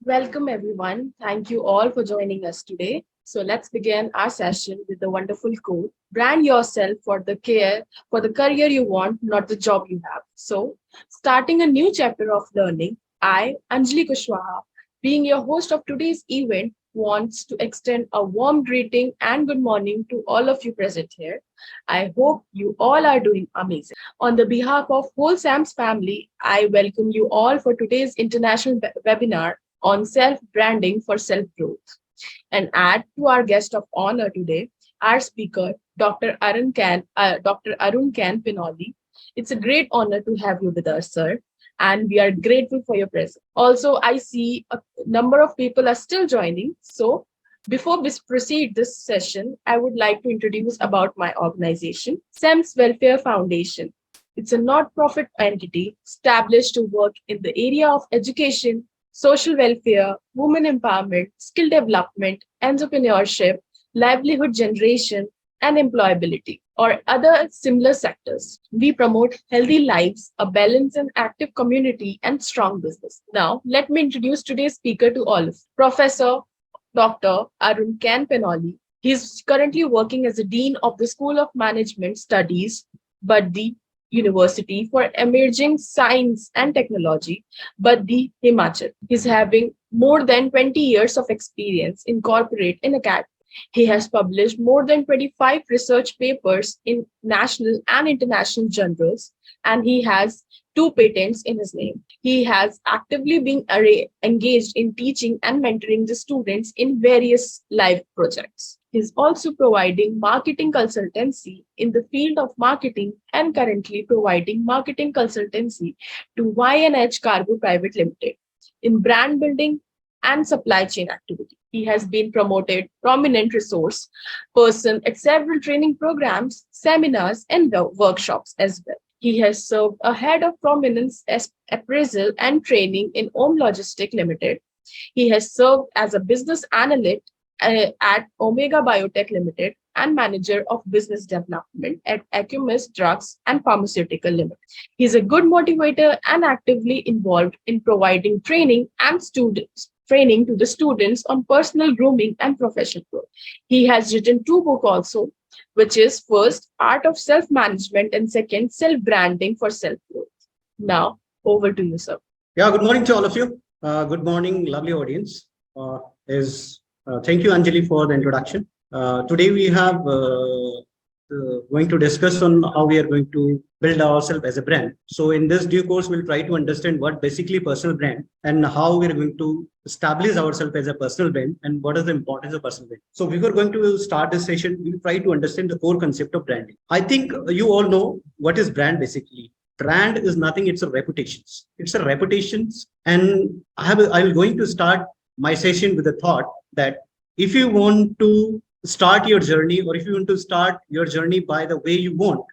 Welcome, everyone. Thank you all for joining us today. So let's begin our session with the wonderful quote: "Brand yourself for the career you want, not the job you have." So, starting a new chapter of learning, I, Anjali Kushwaha, being your host of today's event, wants to extend a warm greeting and good morning to all of you present here. I hope you all are doing amazing. On the behalf of whole SAM's family, I welcome you all for today's international webinar on self branding for self growth. And add to our guest of honor today, our speaker, Dr. Arun Kan Pinoli. It's a great honor to have you with us, sir. And we are grateful for your presence. Also, I see a number of people are still joining. So, before we proceed this session, I would like to introduce about my organization, SEMS Welfare Foundation. It's a not-profit entity established to work in the area of education, social welfare, women empowerment, skill development, entrepreneurship, livelihood generation, and employability, or other similar sectors. We promote healthy lives, a balanced and active community, and strong business. Now, let me introduce today's speaker to all of you. Professor Dr. Arun Kan Penoli. He is currently working as a Dean of the School of Management Studies, Buddi University for Emerging Science and Technology, Buddi, Himachal. He's having more than 20 years of experience in corporate and academy. He has published more than 25 research papers in national and international journals, and he has two patents in his name. He has actively been engaged in teaching and mentoring the students in various live projects. He's also providing marketing consultancy in the field of marketing and currently providing marketing consultancy to YNH Cargo Private Limited in brand building and supply chain activity. He has been promoted prominent resource person at several training programs, seminars, and workshops as well. He has served a head of prominence as appraisal and training in Om Logistic Limited. He has served as a business analyst at Omega Biotech Limited and manager of business development at Acumis Drugs and Pharmaceutical Limited. He's a good motivator and actively involved in providing training to the students on personal grooming and professional growth. He has written two books also, which is first Art of Self-Management and second Self-Branding for Self-Growth. Now, over to you, sir. Yeah, good morning to all of you. Good morning, lovely audience. Thank you, Anjali, for the introduction. Today we have going to discuss on how we are going to build ourselves as a brand. So in this due course, we'll try to understand what basically personal brand and how we're going to establish ourselves as a personal brand and what is the importance of personal brand. So before going to start this session, we'll try to understand the core concept of branding. I think you all know what is brand basically. Brand is nothing, it's a reputations. It's a reputations. And I'm going to start my session with a thought that if you want to start your journey, or if you want to start your journey by the way you want,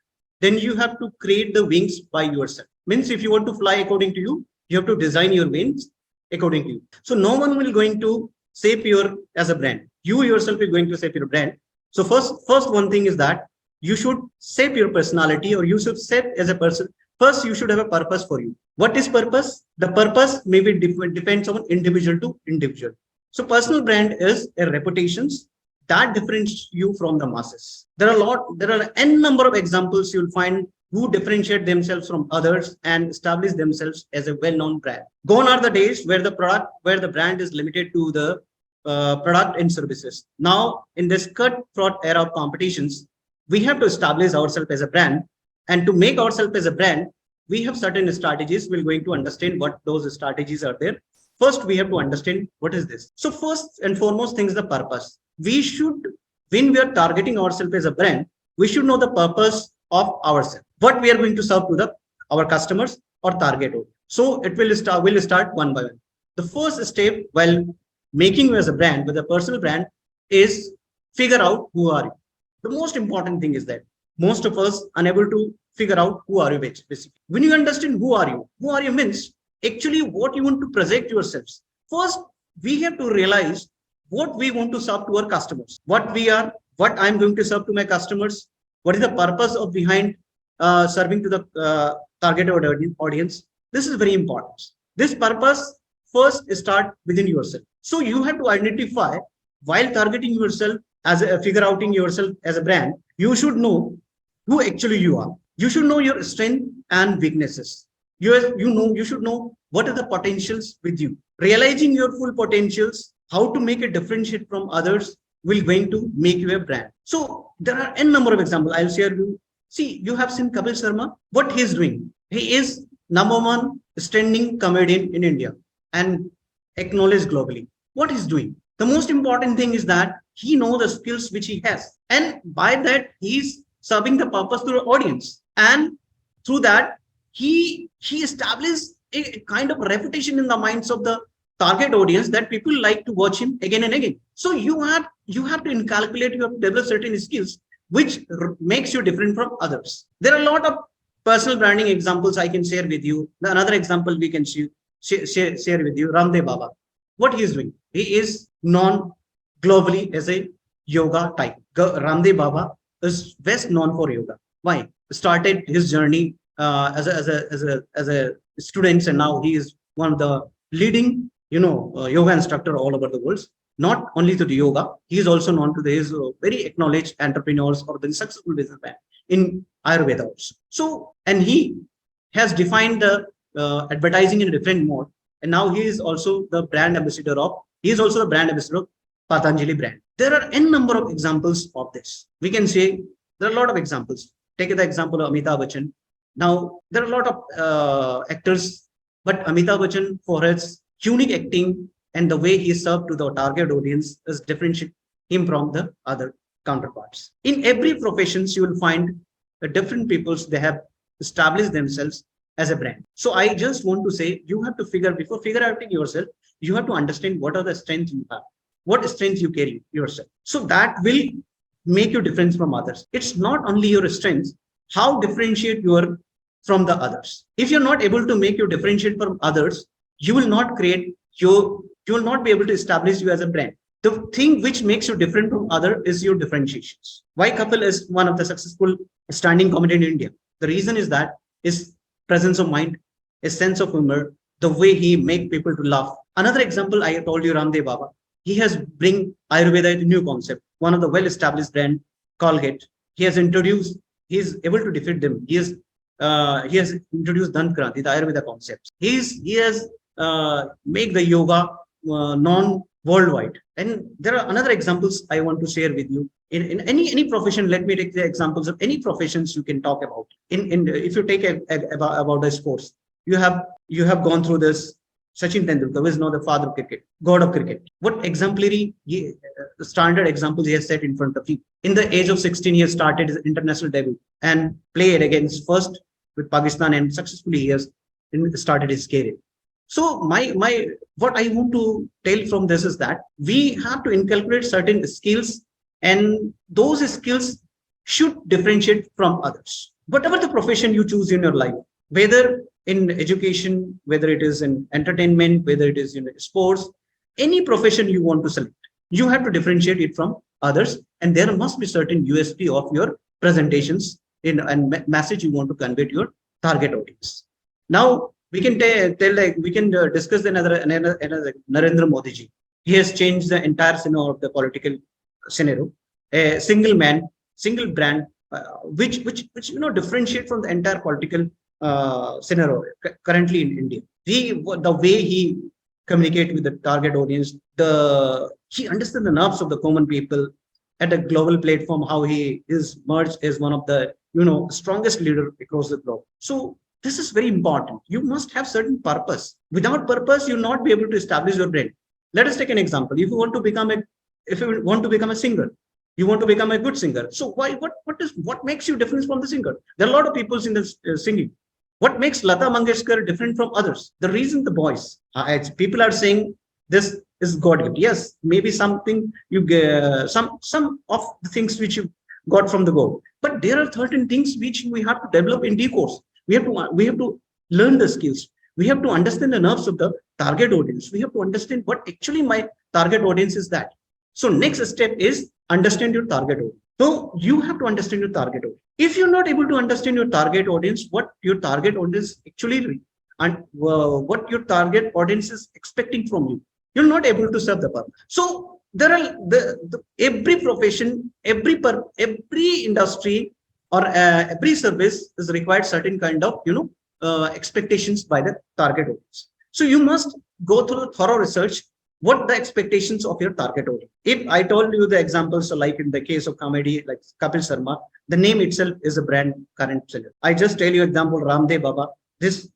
then you have to create the wings by yourself. Means if you want to fly according to you, you have to design your wings according to you. So no one will going to shape your as a brand. You yourself are going to shape your brand. So first one thing is that you should shape your personality, or you should shape as a person. First, you should have a purpose for you. What is purpose? The purpose may be different, depends on individual to individual. So personal brand is a reputations that differentiates you from the masses. There are n number of examples you'll find who differentiate themselves from others and establish themselves as a well-known brand. Gone are the days where the brand is limited to the product and services. Now, in this cutthroat era of competitions, we have to establish ourselves as a brand. And to make ourselves as a brand, we have certain strategies. We're going to understand what those strategies are there. First, we have to understand what is this. So first and foremost thing is the purpose. We should, when we are targeting ourselves as a brand, we should know the purpose of ourselves. What we are going to serve to our customers or target audience. So it will start one by one. The first step while making you as a brand with a personal brand is figure out who are you. The most important thing is that most of us unable to figure out who are you basically. When you understand who are you means actually what you want to project yourselves. First, we have to realize what we want to serve to our customers, what I'm going to serve to my customers, what is the purpose of behind serving to the target audience. This is very important. This purpose first start within yourself. So you have to identify while targeting yourself as a figure outing yourself as a brand, you should know who actually you are. You should know your strength and weaknesses. You should know what are the potentials with you. Realizing your full potentials, how to make it differentiate from others will going to make you a brand. So there are n number of examples. I'll share you. See, you have seen Kapil Sharma, what he's doing. He is number one standing comedian in India and acknowledged globally. What he's doing. The most important thing is that he knows the skills which he has. And by that, he's serving the purpose to the audience. And through that, he established a kind of reputation in the minds of the target audience that people like to watch him again and again. So you have to inculcate, you have to develop certain skills which makes you different from others. There are a lot of personal branding examples I can share with you. Another example we can share with you, Ramdev Baba. What he is doing, he is known globally as a yoga type. Ramdev Baba is best known for yoga. Why? Started his journey as a student, and now he is one of the leading yoga instructor all over the world. Not only to the yoga, he is also known to his very acknowledged entrepreneurs or the successful businessman in Ayurveda also. So, and he has defined the advertising in a different mode, and now he is also the brand ambassador of. He is also the brand ambassador of Patanjali brand. There are n number of examples of this. We can say there are a lot of examples. Take the example of Amitabh Bachchan. Now there are a lot of actors, but Amitabh Bachchan, for his unique acting and the way he served to the target audience, is differentiate him from the other counterparts. In every professions, you will find the different peoples, they have established themselves as a brand. So I just want to say, you have to before figure out yourself, you have to understand what are the strengths you have, what strengths you carry yourself. So that will make you different from others. It's not only your strengths, how differentiate you are from the others. If you're not able to make you differentiate from others, you will not you will not be able to establish you as a brand. The thing which makes you different from other is your differentiations. Why Kapil is one of the successful standing comedian in India? The reason is that his presence of mind, his sense of humor, the way he make people to laugh. Another example, I told you, Ramdev Baba. He has bring Ayurveda into new concept. One of the well-established brand, Colgate. He has introduced. He is able to defeat them. He has introduced Dhantkranti, the Ayurveda concepts. He has make the yoga non worldwide. And there are another examples I want to share with you. In any profession, let me take the examples of any professions you can talk about. If you take about the sports, you have gone through this. Sachin Tendulkar is now the father of cricket, god of cricket. What exemplary standard examples he has set in front of you. In the age of 16, he has started his international debut and played against first with Pakistan, and successfully he has started his career. So what I want to tell from this is that we have to inculcate certain skills, and those skills should differentiate from others. Whatever the profession you choose in your life, whether in education, whether it is in entertainment, whether it is in sports, any profession you want to select, you have to differentiate it from others, and there must be certain USP of your presentations and message you want to convey to your target audience. Now we can discuss another Narendra Modi ji. He has changed the entire scenario of the political scenario. A single man, single brand, which differentiate from the entire political scenario currently in India. The way he communicate with the target audience, he understands the nerves of the common people at a global platform, how he is merged as one of the strongest leader across the globe. So this is very important. You must have certain purpose. Without purpose, you'll not be able to establish your brand. Let us take an example. If you want to become a singer, you want to become a good singer. So what makes you different from the singer? There are a lot of people in this singing. What makes Lata Mangeshkar different from others? The reason the voice. People are saying this is God gift. Yes, maybe something you get, some of the things which you got from the God. But there are certain things which we have to develop in due course. We have to learn the skills. We have to understand the nerves of the target audience. We have to understand what actually my target audience is that. So next step is understand your target audience. So you have to understand your target audience. If you're not able to understand your target audience, what your target audience actually and what your target audience is expecting from you, you're not able to serve the purpose. So there are every profession, every industry, or every service is required certain kind of expectations by the target audience. So you must go through thorough research what the expectations of your target audience. If I told you the examples, so like in the case of comedy, like Kapil Sharma, the name itself is a brand current seller. I just tell you example Ramdev Baba. This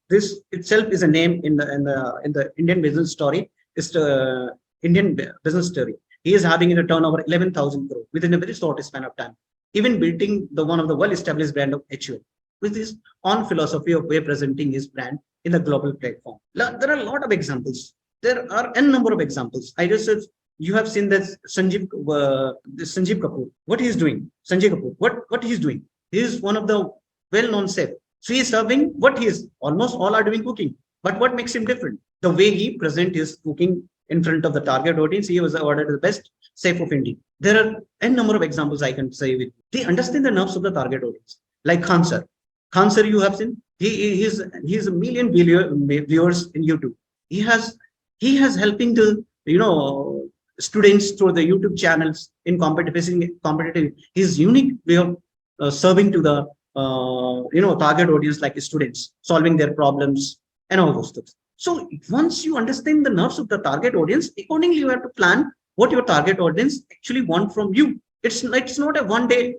itself is a name in the Indian business story. It's the Indian business story. He is having a turnover 11,000 crore within a very short span of time, even beating the one of the well-established brand of HUL, with his own philosophy of way presenting his brand in the global platform. There are a lot of examples. There are n number of examples. I just said you have seen that Sanjeev Kapoor. What he is doing, Sanjay Kapoor. What he is doing? He is one of the well-known chef. So he is serving what he is. Almost all are doing cooking. But what makes him different? The way he present his cooking in front of the target audience. He was awarded the best chef of India. There are n number of examples I can say with you. They understand the nerves of the target audience. Like Khan sir. Khan sir, you have seen. He's a million viewers in YouTube. He has helping the students through the YouTube channels in competitive. His unique way of serving to the target audience like students, solving their problems and all those things. So once you understand the nerves of the target audience, accordingly you have to plan what your target audience actually want from you. It's not a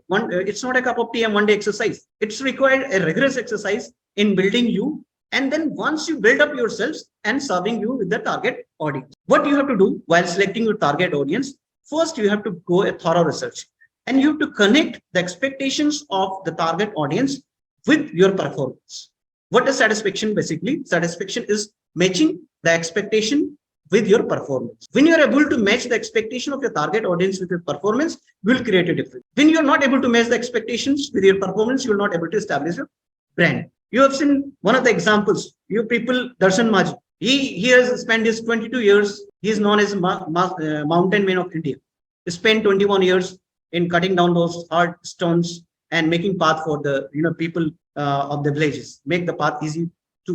it's not a cup of tea and one day exercise. It's required a rigorous exercise in building you. And then once you build up yourselves and serving you with the target audience, what you have to do while selecting your target audience, first you have to go a thorough research and you have to connect the expectations of the target audience with your performance. What is satisfaction? Basically, satisfaction is matching the expectation with your performance. When you're able to match the expectation of your target audience with your performance, you will create a difference. When you're not able to match the expectations with your performance, you're not able to establish your brand. You have seen one of the examples, you people, Darshan Maji. He has spent his 22 years, he is known as mountain man of India. He spent 21 years in cutting down those hard stones and making path for the people of the villages, make the path easy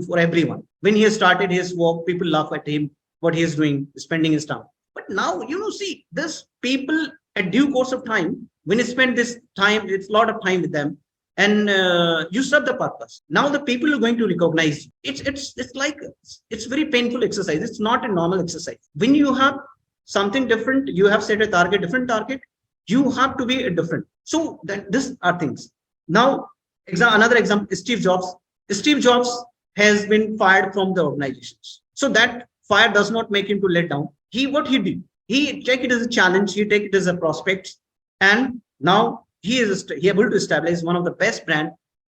for everyone. When he started his work, people laugh at him, what he is doing, spending his time. But now, see, this people at due course of time, when you spend this time, it's a lot of time with them, and you serve the purpose. Now the people are going to recognize you. It's very painful exercise. It's not a normal exercise. When you have something different, you have set a target, different target, you have to be a different. So that these are things. Now, another example, Steve Jobs. Steve Jobs has been fired from the organizations. So that fire does not make him to let down. What he did, he take it as a challenge, he take it as a prospect, and now he is able to establish one of the best brand,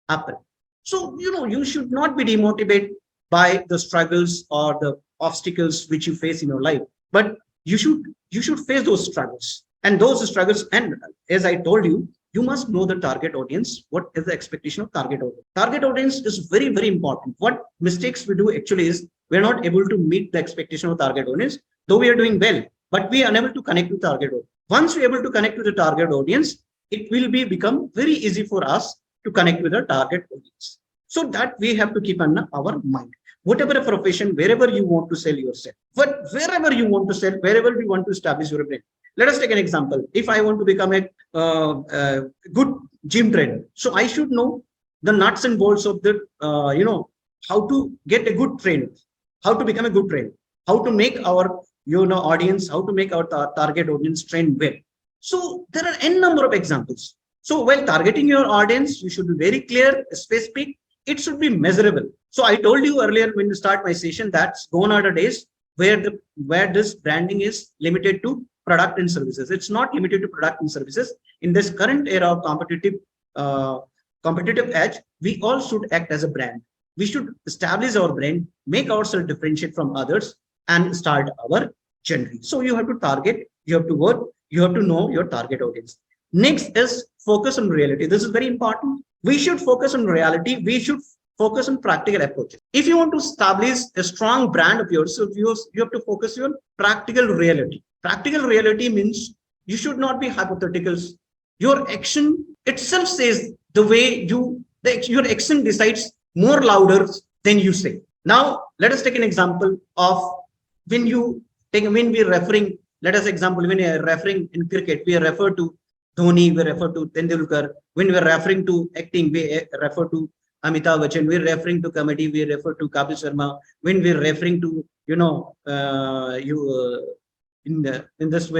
Apple. So you should not be demotivated by the struggles or the obstacles which you face in your life, but you should face those struggles. And those struggles, and as I told you, you must know the target audience. What is the expectation of target audience? Target audience is very, very important. What mistakes we do actually is we're not able to meet the expectation of target audience, though we are doing well, but we are unable to connect with target audience. Once we're able to connect with the target audience, it will become very easy for us to connect with the target audience. So that we have to keep in our mind. Whatever a profession, wherever you want to sell yourself, but wherever you want to sell, wherever you want to establish your brand. Let us take an example. If I want to become a good gym trainer, so I should know the nuts and bolts of the, how to get a good trainer, how to become a good trainer, how to make our, audience, how to make our target audience train well. So there are n number of examples. So while targeting your audience, you should be very clear, specific. It should be measurable. So I told you earlier when you start my session, that's gone are the days where this branding is limited to product and services. It's not limited to product and services. In this current era of competitive edge, we all should act as a brand. We should establish our brand, make ourselves differentiate from others, and start our journey. So you have to target, you have to work, you have to know your target audience. Next is focus on reality. This is very important. We should focus on reality. We should focus on practical approaches. If you want to establish a strong brand of yourself, you have to focus on practical reality. Practical reality means you should not be hypotheticals. Your action itself says the way your action decides more louder than you say. Now, let us take an example of when we're referring, let us example, when we are referring in cricket, we refer to Dhoni, we refer to Tendulkar. When we are referring to acting, we refer to Amitabh Bachchan. We're referring to comedy, we refer to Kapil Sharma. When we're referring to, in this,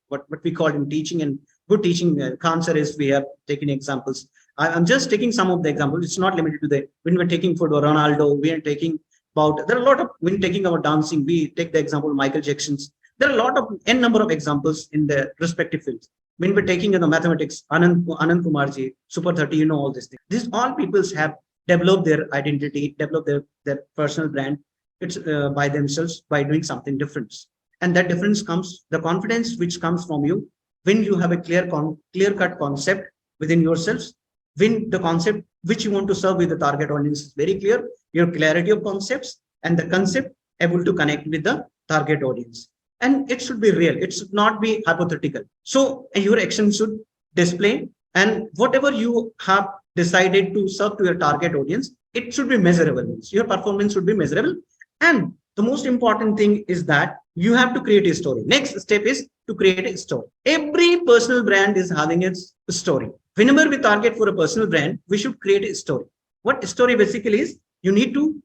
what we call in teaching and good teaching, cancer is, we have taken examples. I'm just taking some of the examples. It's not limited to the, when we're taking for Ronaldo, we are taking about, there are a lot of, when taking our dancing, we take the example of Michael Jackson's. There are a lot of n number of examples in the respective fields. When we're taking the mathematics, Anand Kumarji, Super 30, all these things. These all peoples have developed their identity, developed their personal brand. It's by themselves, by doing something different. And that difference comes, the confidence which comes from you when you have a clear cut concept within yourselves, when the concept which you want to serve with the target audience is very clear, your clarity of concepts and the concept able to connect with the target audience. And it should be real. It should not be hypothetical. So your action should display, and whatever you have decided to serve to your target audience, it should be measurable. Your performance should be measurable. And the most important thing is that you have to create a story. Next step is to create a story. Every personal brand is having its story. Whenever we target for a personal brand, we should create a story. What story basically is, you need to,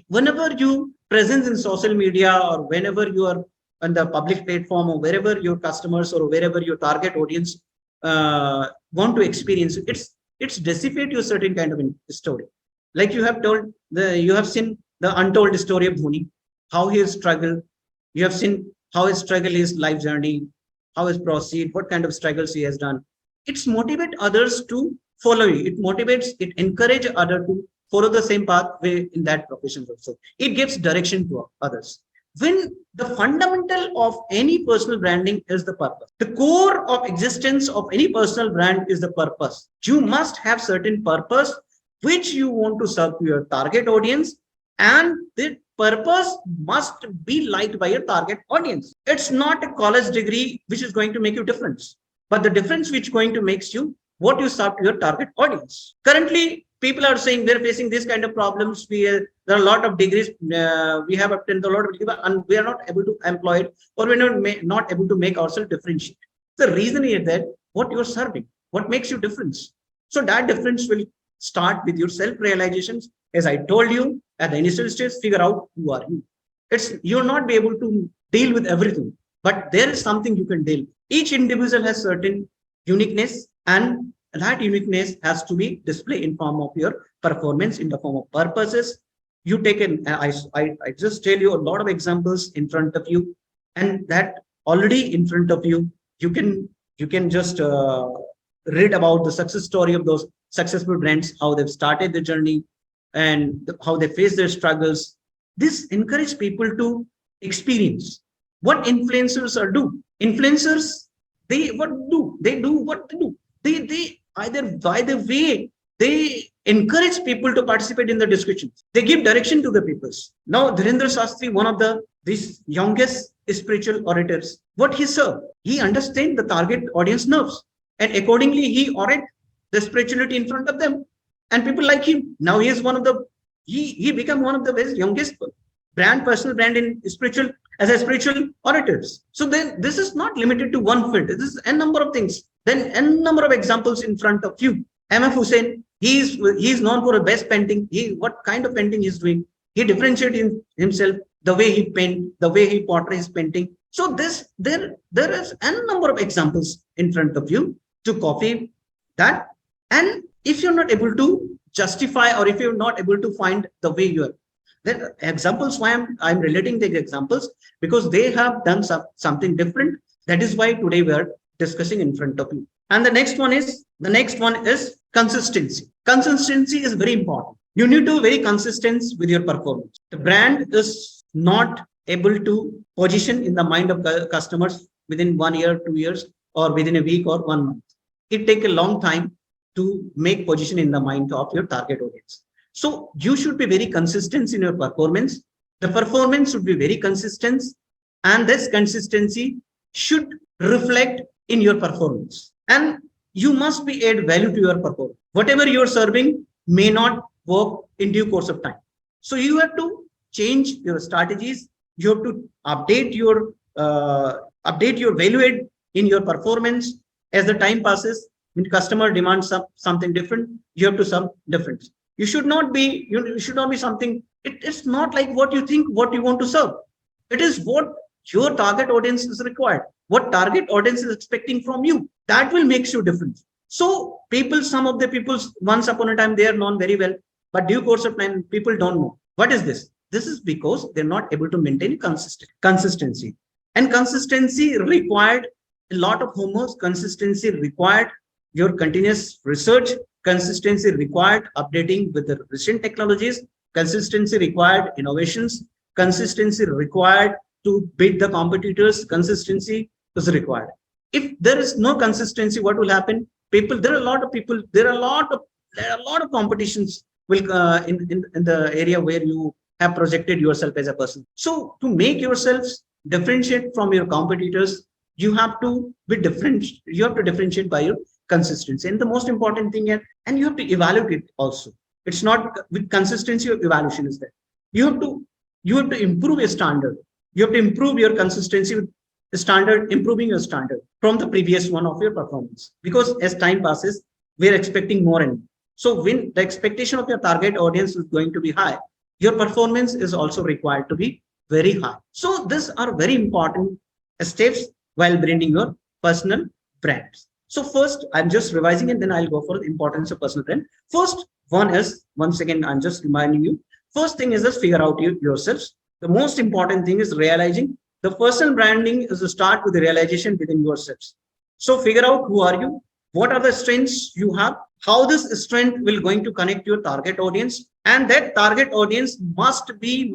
whenever you presence in social media, or whenever you are on the public platform, or wherever your customers or wherever your target audience want to experience, it's dissipate your certain kind of story. Like you have you have seen the untold story of Dhoni, how he has struggled. You have seen how his struggle, his life journey, how his proceed, what kind of struggles he has done. It's motivate others to follow you. It motivates, it encourages others to follow the same pathway in that profession also. It gives direction to others. When the fundamental of any personal branding is the purpose. The core of existence of any personal brand is the purpose. You must have certain purpose which you want to serve to your target audience, and the purpose must be liked by your target audience. It's not a college degree which is going to make you difference, but the difference which is going to make you what you serve to your target audience. Currently, people are saying they're facing this kind of problems. There are a lot of degrees we have obtained a lot of degrees, and we are not able to employ it, or we're not able to make ourselves differentiate. The reason is that what you're serving, what makes you difference. So that difference will start with your self-realizations. As I told you at the initial stage, figure out who are you. You'll not be able to deal with everything, but there is something you can deal with. Each individual has certain uniqueness, and that uniqueness has to be displayed in form of your performance, in the form of purposes. You take I just tell you a lot of examples in front of you, and that already in front of you, you can just read about the success story of those successful brands, how they've started the journey and how they face their struggles. This encourages people to experience what influencers are do. Influencers, they what do? They do what they do. They either by the way they encourage people to participate in the discussions. They give direction to the peoples. Now, Dhirendra Shastri, one of this youngest spiritual orators, what he served, he understands the target audience nerves, and accordingly he orate the spirituality in front of them, and people like him. Now he is one of the he became one of the best youngest personal brand in spiritual, as a spiritual orators. So then this is not limited to one field. This is n number of things. Then n number of examples in front of you. MF Hussain, he's known for a best painting. What kind of painting he's doing? He differentiates himself, the way he paint, the way he portrays painting. So there is n number of examples in front of you to copy that. And if you're not able to justify, or if you're not able to find the way you are, then examples, why I'm relating the examples, because they have done something different. That is why today we are discussing in front of you. And the next one is consistency. Consistency is very important. You need to be very consistent with your performance. The brand is not able to position in the mind of customers within 1 year, 2 years, or within a week or 1 month. It takes a long time to make position in the mind of your target audience. So you should be very consistent in your performance. The performance should be very consistent, and this consistency should reflect in your performance. And you must be add value to your performance. Whatever you're serving may not work in due course of time. So you have to change your strategies. You have to update your value add in your performance as the time passes. When customer demands something different, you have to some different. You should not be something. It's not like what you think, what you want to serve. It is what your target audience is required, what target audience is expecting from you. That will make you different. So some of the people, once upon a time, they are known very well, but due course of time, people don't know. What is this? This is because they're not able to maintain consistency. And consistency required a lot of homework. Consistency required your continuous research. Consistency required updating with the recent technologies. Consistency required innovations. Consistency required to beat the competitors. Consistency is required. If there is no consistency, what will happen? There are a lot of people, there are a lot of competitions will in the area where you have projected yourself as a person. So to make yourselves differentiate from your competitors, you have to be different. You have to differentiate by your consistency. And the most important thing is, and you have to evaluate it also. It's not with consistency or evaluation is there. You have to improve your standard. You have to improve your consistency with the standard, improving your standard from the previous one of your performance. Because as time passes, we're expecting more and more. So when the expectation of your target audience is going to be high, your performance is also required to be very high. So these are very important steps while building your personal brands. So first, I'm just revising and then I'll go for the importance of personal brand. First one is, once again, I'm just reminding you, first thing is just figure out yourselves. The most important thing is realizing the personal branding is to start with the realization within yourselves. So figure out who are you, what are the strengths you have, how this strength will going to connect your target audience, and that target audience must be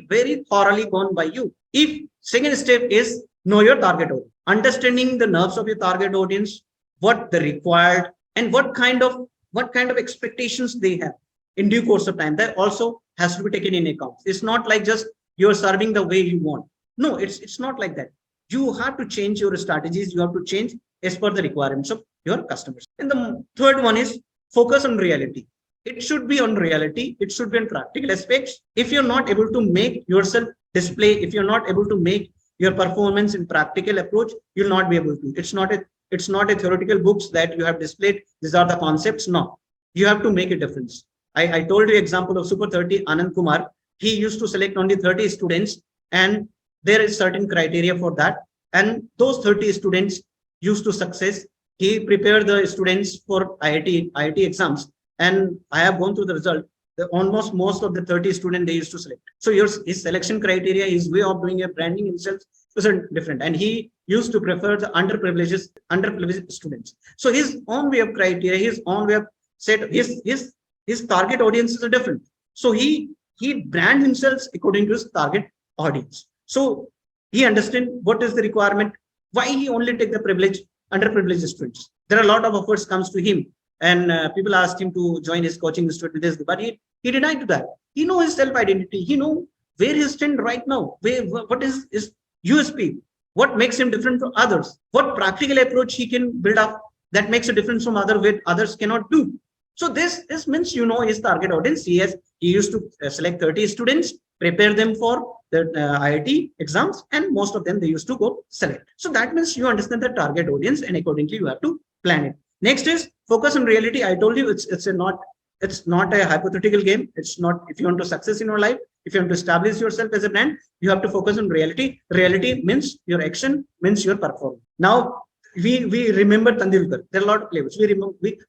very thoroughly gone by you. If second step is know your target audience, understanding the nerves of your target audience, what they required, and what kind of expectations they have in due course of time. That also has to be taken in account. It's not like just you're serving the way you want. No, it's not like that. You have to change your strategies. You have to change as per the requirements of your customers. And the third one is focus on reality. It should be on reality. It should be on practical aspects. If you're not able to make yourself display, if you're not able to make your performance in practical approach, you'll not be able to. It's not a theoretical books that you have displayed. These are the concepts. No, you have to make a difference. I told you example of Super 30 Anand Kumar. He used to select only 30 students, and there is certain criteria for that. And those 30 students used to success. He prepared the students for IIT exams, and I have gone through the result. Almost most of the 30 students they used to select. So his selection criteria, his way of doing a branding himself was different, and he used to prefer the underprivileged students. So his own way of criteria, his own way of set, his target audience is different. So he brand himself according to his target audience. So he understand what is the requirement, why he only take the underprivileged students. There are a lot of offers comes to him, and people asked him to join his coaching institute, but he denied that. He know his self-identity. He know where he stand right now, what is his USP, what makes him different from others, what practical approach he can build up that makes a difference from others cannot do. So this means his target audience. He used to select 30 students, prepare them for the IIT exams, and most of them they used to go select. So that means you understand the target audience, and accordingly you have to plan it. Next is focus on reality. I told you it's not a hypothetical game. It's not. If you want to success in your life, if you want to establish yourself as a brand, you have to focus on reality. Reality means your action, means your performance. Now we remember Tendulkar. There are a lot of players.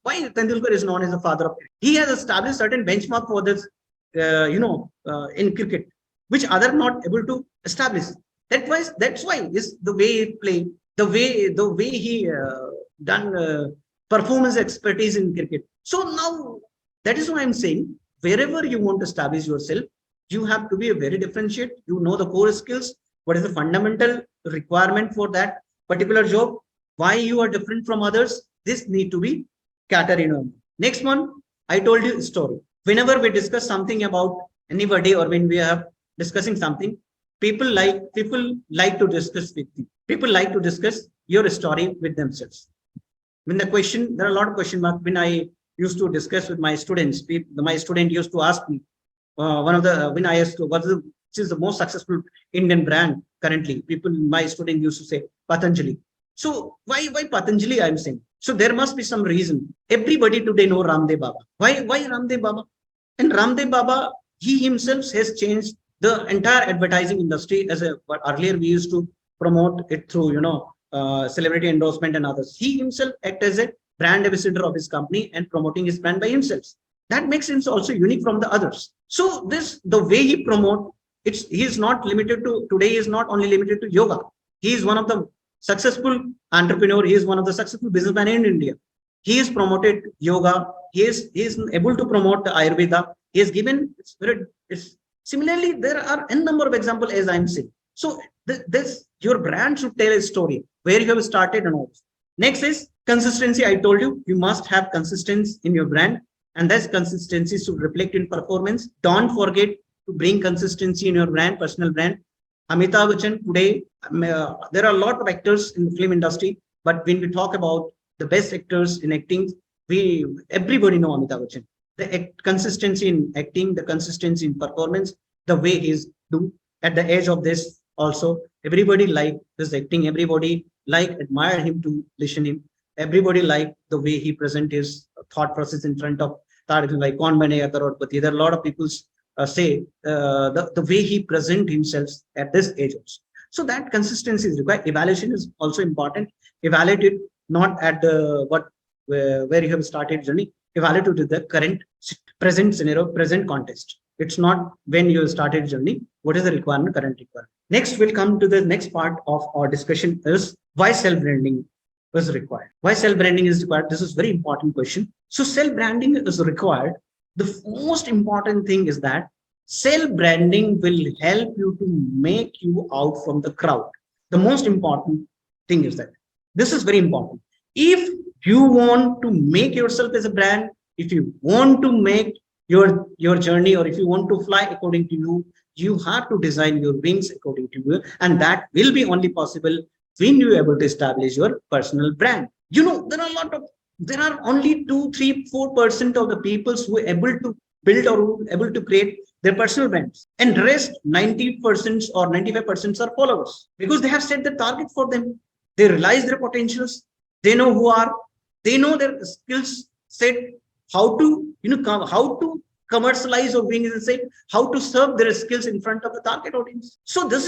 Why Tendulkar is known as the father of cricket. He has established certain benchmark for this, in cricket, which other not able to establish. That's why is the way he played, the way he done performance expertise in cricket. So now that is why I'm saying wherever you want to establish yourself, you have to be a very differentiate. You know the core skills. What is the fundamental requirement for that particular job? Why you are different from others? This need to be catered in. Next one, I told you story. Whenever we discuss something about anybody, or when we are discussing something, people like to discuss with you. People like to discuss your story with themselves. When there are a lot of question marks when I used to discuss with my students. My student used to ask me, one of the when I asked which is the most successful Indian brand currently, people my student used to say Patanjali. So why Patanjali? I'm saying so there must be some reason. Everybody today know Ramdev Baba. Why Ramdev Baba? And Ramdev Baba, he himself has changed the entire advertising industry. As a but earlier we used to promote it through celebrity endorsement and others. He himself act as a brand ambassador of his company and promoting his brand by himself. That makes him also unique from the others. So this the way he promote he is not limited to today. He is not only limited to yoga. He is one of the successful entrepreneur. He is one of the successful businessman in India. He has promoted yoga. He is able to promote the Ayurveda. He has given it's similarly there are n number of examples as I'm saying. So this your brand should tell a story where you have started and all. Next is consistency. I told you must have consistency in your brand, and that consistency should reflect in performance. Don't forget to bring consistency in your brand, personal brand. Amitabh Bachchan today, there are a lot of actors in the film industry, but when we talk about the best actors in acting, everybody know Amitabh Bachchan. The consistency in acting, the consistency in performance, the way he's do at the age of this also, everybody like this acting, everybody like admire him to listen him, everybody like the way he present his thought process in front of like Kaun Banega Crorepati. There are a lot of people say the way he present himself at this age also. So that consistency is required. Evaluation is also important. Evaluate it not at the where you have started journey. Evaluate it to the current present scenario, present context. It's not when you started journey. What is the requirement, current requirement? Next, we'll come to the next part of our discussion is why self-branding is required. Why self-branding is required? This is very important question. So self-branding is required. The most important thing is that self-branding will help you to make you out from the crowd. The most important thing is that this is very important. If you want to make yourself as a brand, if you want to make your journey, or if you want to fly according to you, you have to design your wings according to you, and that will be only possible when you are able to establish your personal brand. There are only 2, 3, 4% of the people who are able to build or able to create their personal brands, and rest 90% or 95% are followers, because they have set the target for them. They realize their potentials. They know who are. They know their skills set. How to how to commercialize or bring in, how to serve their skills in front of the target audience. So this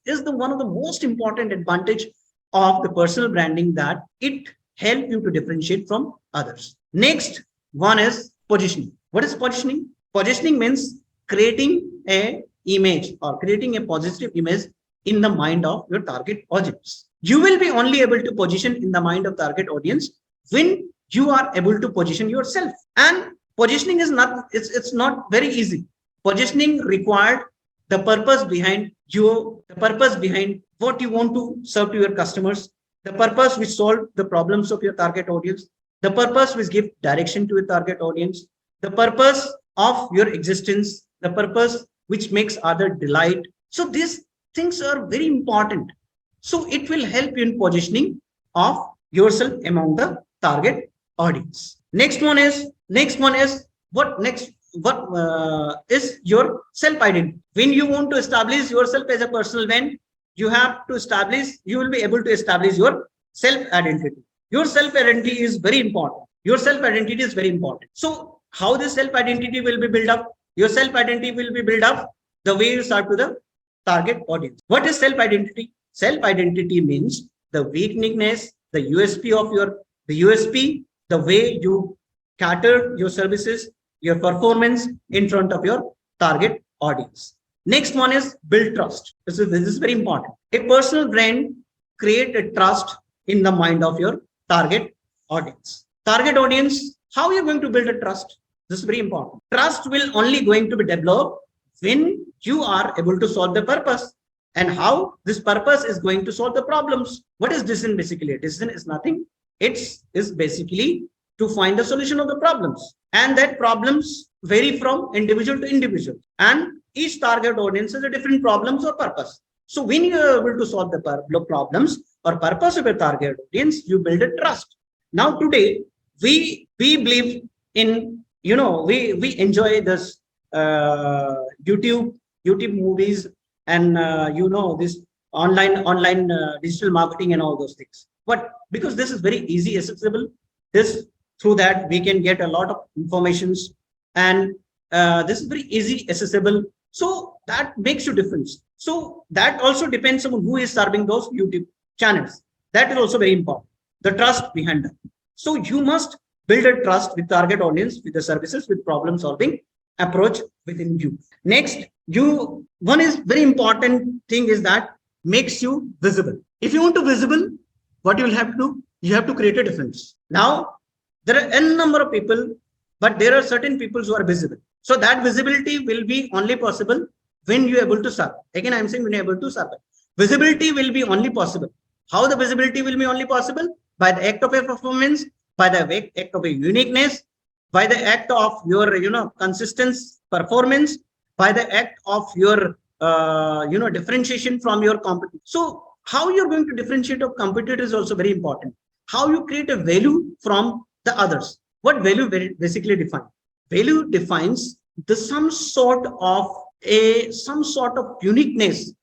is the one of the most important advantage of the personal branding, that it help you to differentiate from others. Next one is positioning. What is positioning? Positioning means creating a image or creating a positive image in the mind of your target audience. You will be only able to position in the mind of target audience when you are able to position yourself. And positioning is not, it's not very easy. Positioning required the purpose behind what you want to serve to your customers, the purpose which solve the problems of your target audience, the purpose which give direction to your target audience, the purpose of your existence, the purpose which makes other delight. So these things are very important. So it will help you in positioning of yourself among the target audience. Next one is what is your self identity. When you want to establish yourself as a personal brand, you will be able to establish your self identity. Your self identity is very important. So how this self identity will be built up? Your self identity will be built up the way you start to the target audience. What is self identity? Self identity means the uniqueness, the USP, the way you cater your services, your performance in front of your target audience. Next one is build trust. This is very important. A personal brand create a trust in the mind of your target audience. Target audience, how are you going to build a trust? This is very important. Trust will only going to be developed when you are able to solve the purpose. And how this purpose is going to solve the problems. What is decision basically? Decision is nothing. It is basically to find the solution of the problems. And that problems vary from individual to individual. And each target audience has a different problems or purpose. So when you are able to solve the problems or purpose of your target audience, you build a trust. Now today, we believe in, we enjoy this YouTube, YouTube movies, and this online digital marketing and all those things. But because this is very easy accessible, this through that we can get a lot of informations, and this is very easy accessible. So that makes you difference. So that also depends on who is serving those YouTube channels. That is also very important. The trust behind that. So you must build a trust with target audience, with the services, with problem solving approach within you. Next, one is very important thing is that makes you visible. If you want to visible, what you will have to do? You have to create a difference. Now, there are n number of people, but there are certain people who are visible. So that visibility will be only possible when you are able to serve. Again, I am saying when you are able to serve. Visibility will be only possible. How the visibility will be only possible? By the act of a performance, by the act of a uniqueness, by the act of your consistent performance, by the act of your differentiation from your competitor. So how you're going to differentiate of competitors is also very important. How you create a value from the others. What value basically defines? Value defines the some sort of uniqueness,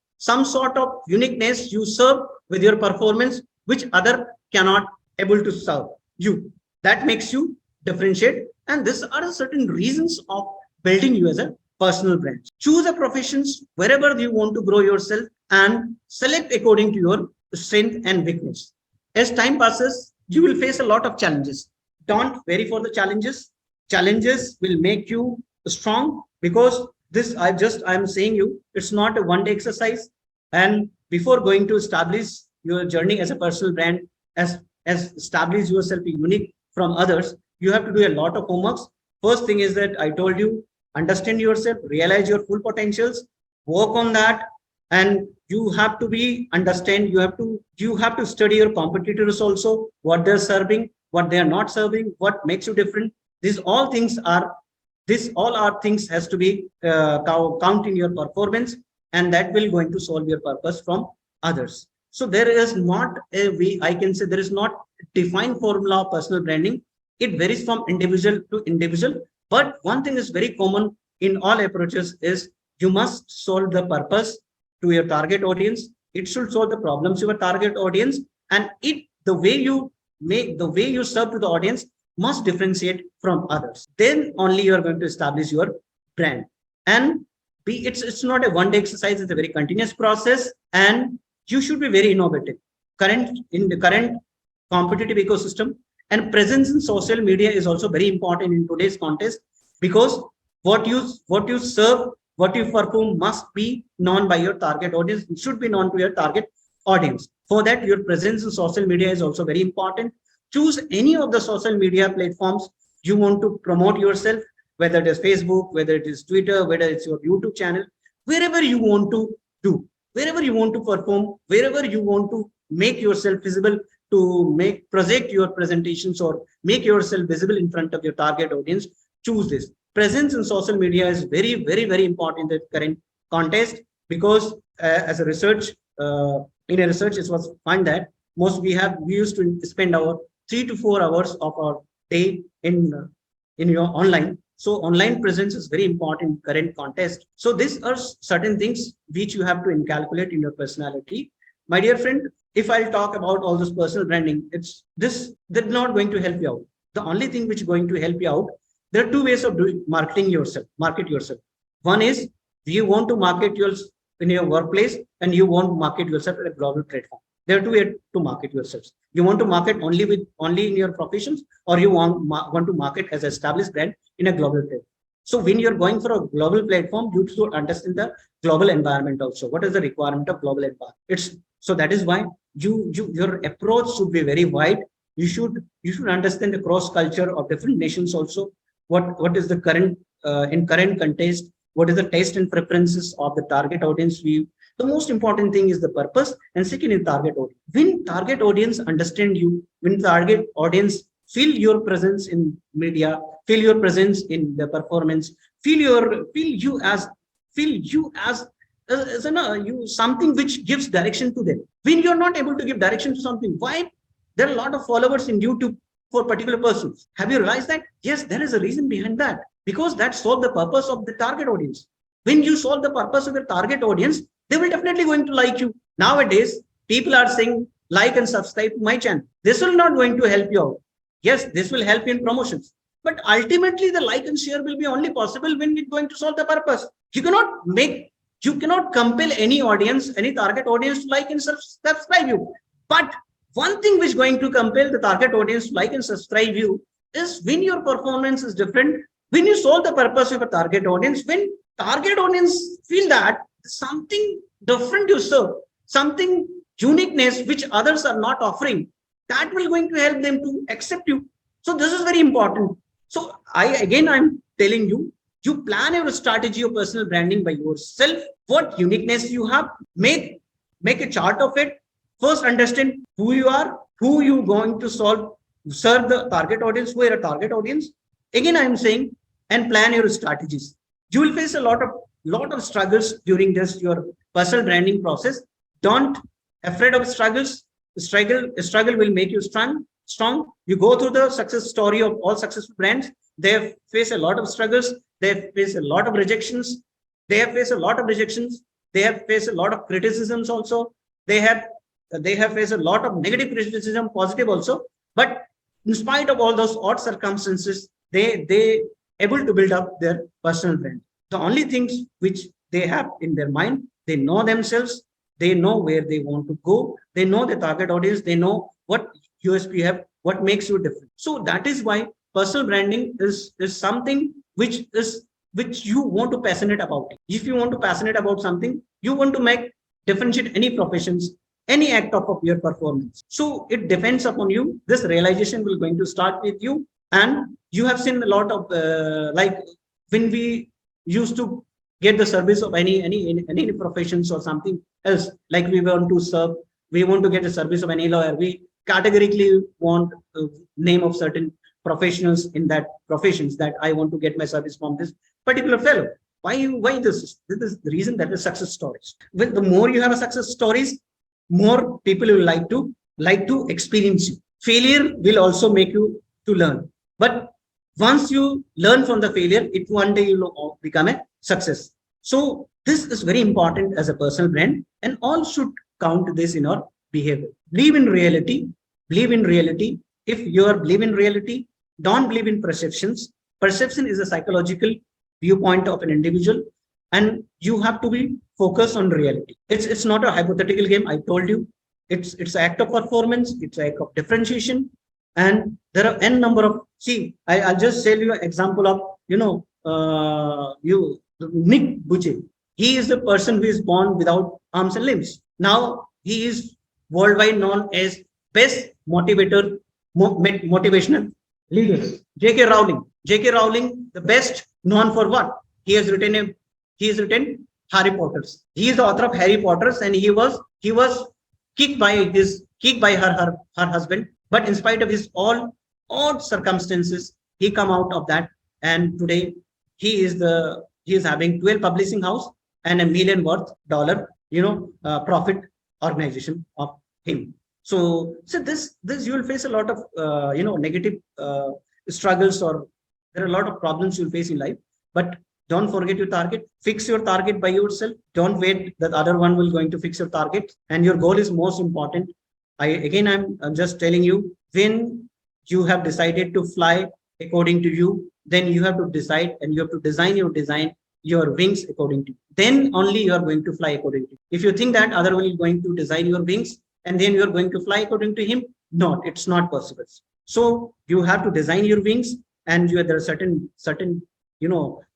you serve with your performance, which other cannot able to serve you. That makes you differentiate. And these are certain reasons of building you as a personal brand. Choose a professions wherever you want to grow yourself and select according to your strength and weakness. As time passes, you will face a lot of challenges. Don't worry for the challenges. Challenges will make you strong, because this I'm saying you, it's not a one-day exercise. And before going to establish your journey as a personal brand, as establish yourself unique from others, you have to do a lot of homeworks. First thing is that I told you, understand yourself, realize your full potentials, work on that, and you have to you have to study your competitors also, what they're serving, what they are not serving, what makes you different. These all are things has to be count in your performance, and that will going to solve your purpose from others. So there is not I can say there is not a defined formula of personal branding. It varies from individual to individual. But one thing is very common in all approaches is you must solve the purpose to your target audience. It should solve the problems of your target audience, and the way you serve to the audience must differentiate from others. Then only you are going to establish your brand. And it's not a one-day exercise, it's a very continuous process, and you should be very innovative. In the current competitive ecosystem, and presence in social media is also very important in today's context, because what you serve, what you perform must be known by your target audience. It should be known to your target audience. For that, your presence in social media is also very important. Choose any of the social media platforms you want to promote yourself, whether it is Facebook, whether it is Twitter, whether it's your YouTube channel, wherever you want to do, wherever you want to perform, wherever you want to make yourself visible, to project your presentations or make yourself visible in front of your target audience. Choose this. Presence in social media is very, very, very important in the current context, because as a research, in a research, it was found that we used to spend our 3 to 4 hours of our day in your online. So online presence is very important in current context. So these are certain things which you have to incalculate in your personality. My dear friend, if I'll talk about all this personal branding, that's not going to help you out. The only thing which is going to help you out, there are two ways of market yourself. One is you want to market yourself in your workplace, and you want to market yourself at a global platform. There are two ways to market yourselves. You want to market only in your professions, or you want to market as an established brand in a global platform. So when you're going for a global platform, you should understand the global environment also. What is the requirement of global environment? So that is why your approach should be very wide. You should understand the cross culture of different nations also. What is the current in current context? What is the taste and preferences of the target audience view? The most important thing is the purpose, and second is target audience. When target audience understand you, when target audience feel your presence in media, feel your presence in the performance, feel you as something which gives direction to them. When you're not able to give direction to something, why? There are a lot of followers in YouTube for particular persons. Have you realized that? Yes, there is a reason behind that. because that solve the purpose of the target audience. When you solve the purpose of your target audience, they will definitely going to like you. Nowadays, people are saying like and subscribe to my channel. This will not going to help you out. Yes, this will help you in promotions. But ultimately, the like and share will be only possible when it's going to solve the purpose. You cannot compel any audience, any target audience to like and subscribe you. But one thing which is going to compel the target audience to like and subscribe you is when your performance is different, when you solve the purpose of a target audience, when target audience feel that something different you serve, something uniqueness which others are not offering, that will going to help them to accept you. So this is very important. So I'm telling you, you plan your strategy of personal branding by yourself. What uniqueness you have, make a chart of it. First, understand who you are, who you going to serve the target audience, who are a target audience. Again, I'm saying, and plan your strategies. You will face a lot of struggles during this your personal branding process. Don't afraid of struggles. Struggle will make you strong. You go through the success story of all successful brands. They have faced a lot of struggles. They have faced a lot of rejections. They have faced a lot of criticisms also. They have faced a lot of negative criticism, positive also. But in spite of all those odd circumstances, they able to build up their personal brand. The only things which they have in their mind, they know themselves, they know where they want to go, they know the target audience, they know what USP you have, what makes you different. So that is why personal branding is something which you want to passionate about. If you want to passionate about something, you want to differentiate any professions, any act of your performance. So it depends upon you. This realization will going to start with you. And you have seen a lot of like when we used to get the service of any professions or something else, like we want to get the service of any lawyer, we categorically want name of certain professionals in that professions, that I want to get my service from this particular fellow. Why this? This is the reason, that is success stories. When the more you have a success stories, more people will like to experience you. Failure will also make you to learn. But once you learn from the failure, it one day will become a success. So this is very important as a personal brand, and all should count this in our behavior. Believe in reality. If you are believe in reality, don't believe in perceptions. Perception is a psychological viewpoint of an individual, and you have to be focused on reality. It's not a hypothetical game. I told you, it's an act of performance. It's an act of differentiation. And there are n number of, I'll just tell you an example of, Nick Buche. He is the person who is born without arms and limbs. Now he is worldwide known as best motivational leader. J.K. Rowling, the best known for what? He has written Harry Potters. He is the author of Harry Potters, and he was kicked by her husband. But in spite of his all odd circumstances, he come out of that, and today he is having 12 publishing house and $1 million worth profit organization of him. So this you will face a lot of negative struggles, or there are a lot of problems you'll face in life. But don't forget your target. Fix your target by yourself. Don't wait that other one will going to fix your target. And your goal is most important. I'm just telling you, when you have decided to fly according to you, then you have to decide, and you have to design your wings according to you. Then only you are going to fly according to you. If you think that other one is going to design your wings and then you are going to fly according to him, no, it's not possible. So you have to design your wings, and there are certain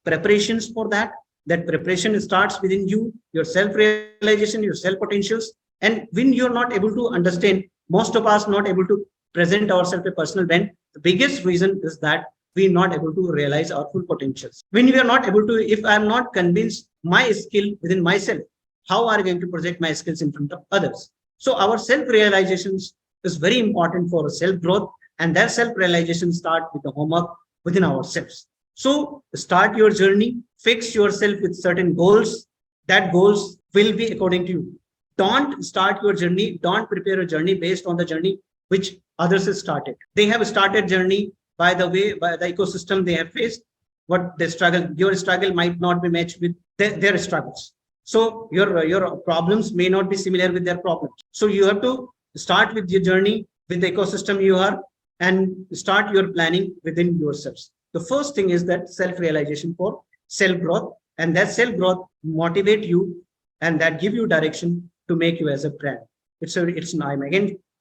preparations for that. That preparation starts within you, your self-realization, your self-potentials. And when you're not able to understand, most of us not able to present ourselves a personal brand, the biggest reason is that we're not able to realize our full potentials. When we are not able to, if I'm not convinced my skill within myself, how are you going to project my skills in front of others? So our self-realizations is very important for self-growth, and that self-realization start with the homework within ourselves. So start your journey, fix yourself with certain goals. That goals will be according to you. Don't start your journey, don't prepare a journey based on the journey which others have started. They have started journey by the ecosystem they have faced. what they struggle. Your struggle might not be matched with their struggles. So your problems may not be similar with their problems. So you have to start with your journey with the ecosystem you are, and start your planning within yourselves. The first thing is that self-realization for self-growth, and that self-growth motivate you, and that give you direction to make you as a brand.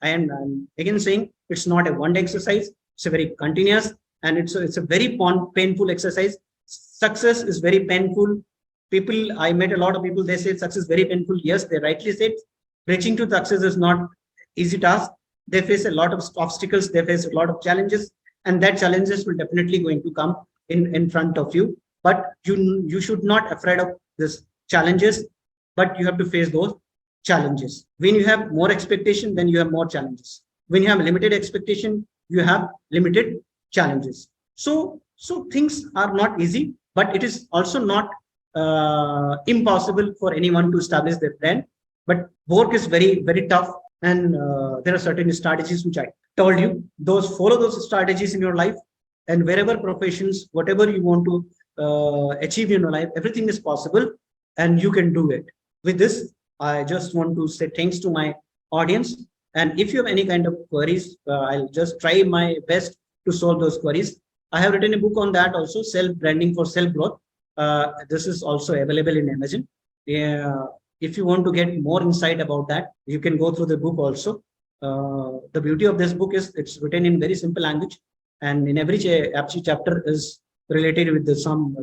I'm again saying it's not a one-day exercise. It's a very continuous, and it's a very painful exercise. Success is very painful. People, I met a lot of people, they say success is very painful. Yes, they rightly said. Reaching to success is not easy task. They face a lot of obstacles. They face a lot of challenges, and that challenges will definitely going to come in front of you. But you should not afraid of this challenges, but you have to face those challenges. When you have more expectation, then you have more challenges. When you have limited expectation, you have limited challenges. So things are not easy, but it is also not impossible for anyone to establish their plan. But work is very, very tough, and there are certain strategies which I told you. Follow those strategies in your life, and wherever professions, whatever you want to achieve in your life, everything is possible, and you can do it. With this, I just want to say thanks to my audience. And if you have any kind of queries, I'll just try my best to solve those queries. I have written a book on that also, Self-Branding for Self-Growth. This is also available in Amazon. If you want to get more insight about that, you can go through the book also. The beauty of this book is it's written in very simple language, and in every chapter is related with some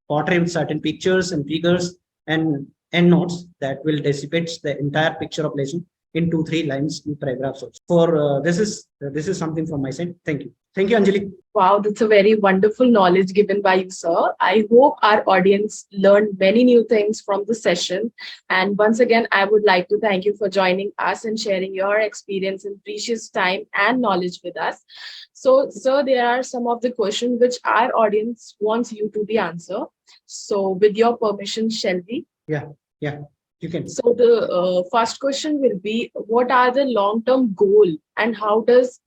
pottery with certain pictures and figures and endnotes that will dissipate the entire picture of lesson in 2-3 lines in paragraphs also. For this is something from my side. Thank you, Anjali. Wow, that's a very wonderful knowledge given by you, sir. I hope our audience learned many new things from the session. And once again, I would like to thank you for joining us and sharing your experience and precious time and knowledge with us. So, sir, there are some of the questions which our audience wants you to be answer. So, with your permission, shall we? Yeah, you can. So the first question will be, what are the long-term goal and how does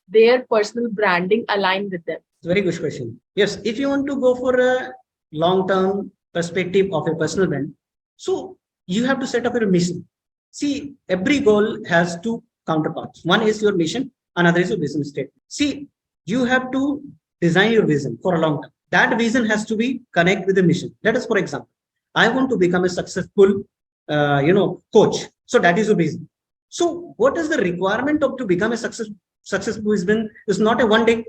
their personal branding align with them? Very good question. Yes, if you want to go for a long-term perspective of a personal brand, so you have to set up your mission. See, every goal has two counterparts. One is your mission, another is your vision statement. See, you have to design your vision for a long term. That vision has to be connect with the mission. Let us, for example, I want to become a successful coach. So that is a vision. So what is the requirement of to become a successful vision is not a one day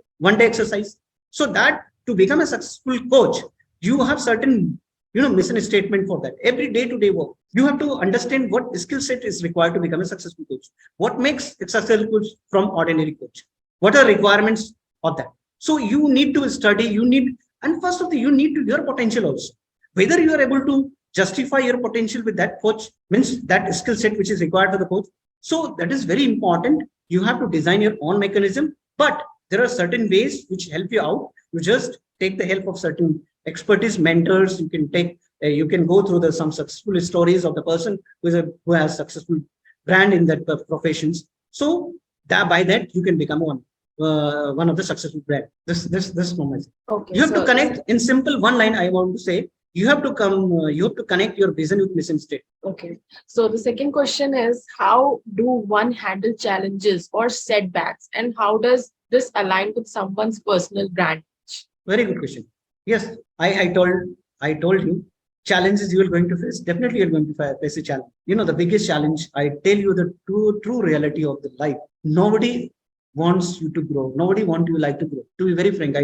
exercise. So that to become a successful coach, you have certain mission statement for that. Every day-to-day work, you have to understand what skill set is required to become a successful coach. What makes a successful coach from ordinary coach? What are requirements of that? So you need to study. And first of all, you need to your potential also. Whether you are able to justify your potential with that coach means that skill set which is required for the coach. So that is very important. You have to design your own mechanism, but there are certain ways which help you out. You just take the help of certain expertise mentors. You can go through some successful stories of the person who has successful brand in that professions. So by that you can become one of the successful brand. This moment. Okay, you have to connect in simple one line. I want to say you have to connect your vision with mission state. Okay. So the second question is, how do one handle challenges or setbacks, and how does this align with someone's personal brand? Very good question. Yes, I told you challenges you are going to face. Definitely you're going to face a challenge. The biggest challenge, I tell you the true reality of the life. Nobody wants you to grow. Nobody wants you like to grow. To be very frank,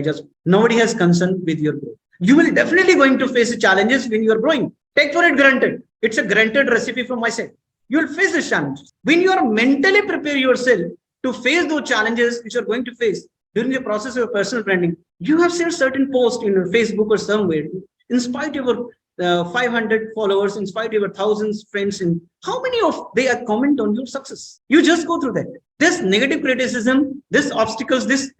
nobody has concern with your growth. You will definitely going to face challenges when you are growing. Take for it granted. It's a granted recipe from my side. You will face the challenges. When you are mentally prepare yourself to face those challenges which you are going to face during the process of your personal branding, you have shared certain post in your Facebook or somewhere, in spite of your 500 followers, in spite of your thousands friends, in how many of they are comment on your success? You just go through that. This negative criticism, this obstacles, this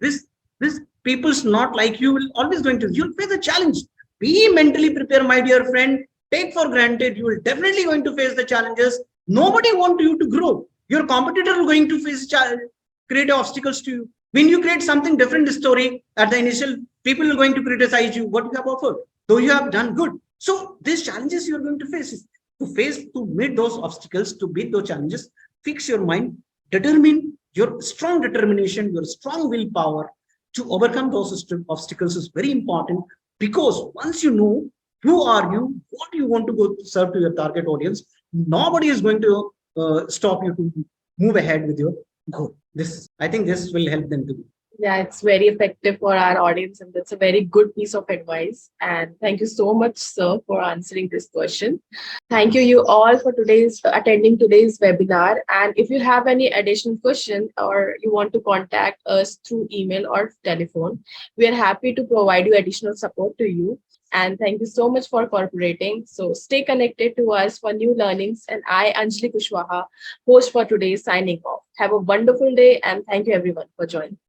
people's not like you will always going to, you'll face a challenge. Be mentally prepared, my dear friend. Take for granted, you will definitely going to face the challenges. Nobody want you to grow. Your competitor is going to face create obstacles to you. When you create something different story at the initial People are going to criticize you what you have offered, though you have done good. So these challenges you're going to face, to meet those obstacles, to beat those challenges, fix your mind, determine your strong determination, your strong willpower to overcome those obstacles is very important, because once you know who are you, what you want to go serve to your target audience, nobody is going to stop you to move ahead with your goal. This, I think this will help them to. Yeah, it's very effective for our audience, and that's a very good piece of advice. And thank you so much, sir, for answering this question. Thank you all for today's attending today's webinar. And if you have any additional question or you want to contact us through email or telephone, we are happy to provide you additional support to you. And thank you so much for cooperating. So stay connected to us for new learnings. And I, Anjali Kushwaha, host for today, signing off. Have a wonderful day, and thank you everyone for joining.